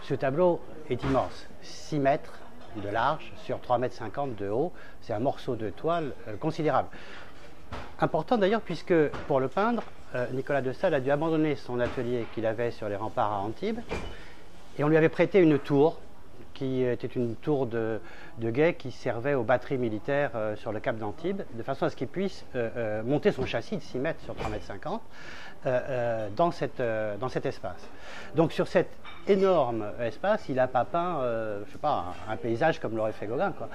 Ce tableau est immense, 6 mètres de large sur 3,50 m de haut. C'est un morceau de toile considérable. Important d'ailleurs puisque pour le peindre, Nicolas de Staël a dû abandonner son atelier qu'il avait sur les remparts à Antibes et on lui avait prêté une tour qui était une tour de guet qui servait aux batteries militaires sur le cap d'Antibes, de façon à ce qu'il puisse monter son châssis de 6 mètres sur 3,50 m dans cet espace. Donc sur cet énorme espace, il n'a pas peint, je sais pas, un paysage comme l'aurait fait Gauguin, quoi,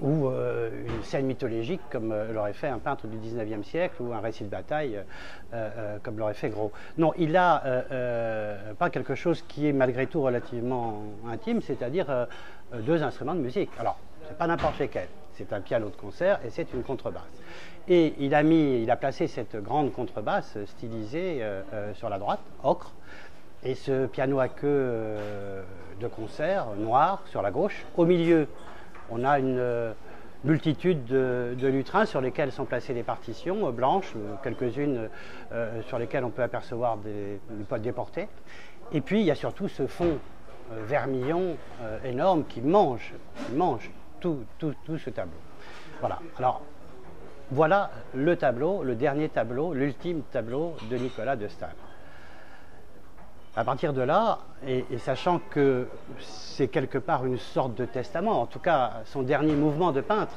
ou une scène mythologique comme l'aurait fait un peintre du 19e siècle, ou un récit de bataille comme l'aurait fait Gros. Non, il a pas quelque chose qui est malgré tout relativement intime, c'est-à-dire 2 instruments de musique. Alors, c'est pas n'importe lesquels. C'est un piano de concert et c'est une contrebasse. Et il a placé cette grande contrebasse stylisée sur la droite, ocre, et ce piano à queue de concert noir sur la gauche. Au milieu, on a une multitude de lutrins sur lesquels sont placées des partitions blanches, quelques-unes sur lesquelles on peut apercevoir des potes déportés. Et puis, il y a surtout ce fond vermillon énorme qui mange tout ce tableau. Voilà. Alors, voilà le tableau, le dernier tableau, l'ultime tableau de Nicolas de Staël. À partir de là, et sachant que c'est quelque part une sorte de testament, en tout cas son dernier mouvement de peintre,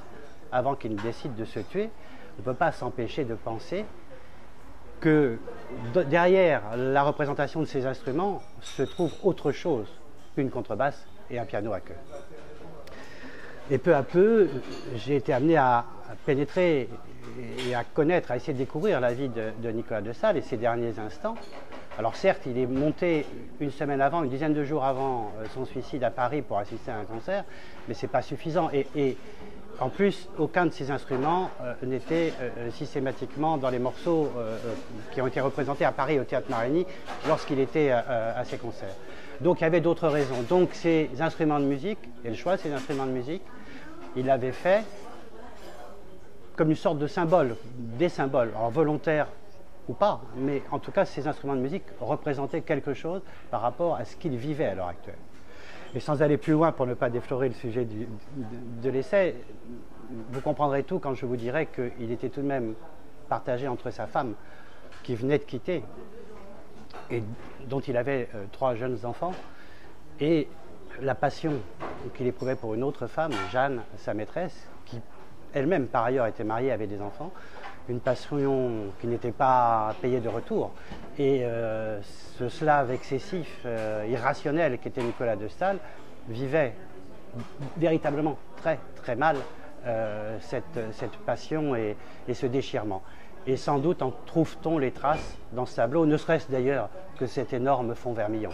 avant qu'il ne décide de se tuer, on ne peut pas s'empêcher de penser que derrière la représentation de ces instruments se trouve autre chose qu'une contrebasse et un piano à queue. Et peu à peu, j'ai été amené à pénétrer et à connaître, à essayer de découvrir la vie de Nicolas de Staël et ses derniers instants. Alors certes, il est monté une semaine avant, une dizaine de jours avant son suicide à Paris pour assister à un concert, mais ce n'est pas suffisant. Et en plus, aucun de ces instruments n'était systématiquement dans les morceaux qui ont été représentés à Paris au Théâtre Marigny lorsqu'il était à ces concerts. Donc il y avait d'autres raisons. Donc ces instruments de musique, et le choix de ces instruments de musique, il l'avait fait comme une sorte de symbole, des symboles, alors volontaires ou pas, mais en tout cas ces instruments de musique représentaient quelque chose par rapport à ce qu'il vivait à l'heure actuelle. Et sans aller plus loin pour ne pas déflorer le sujet de l'essai, vous comprendrez tout quand je vous dirai qu'il était tout de même partagé entre sa femme qui venait de quitter et dont il avait 3 jeunes enfants et la passion qu'il éprouvait pour une autre femme, Jeanne, sa maîtresse, qui elle-même par ailleurs était mariée, avait des enfants, une passion qui n'était pas payée de retour. Et ce slave excessif, irrationnel qu'était Nicolas de Staël, vivait véritablement très mal cette passion et ce déchirement. Et sans doute en trouve-t-on les traces dans ce tableau, ne serait-ce d'ailleurs que cet énorme fond vermillon.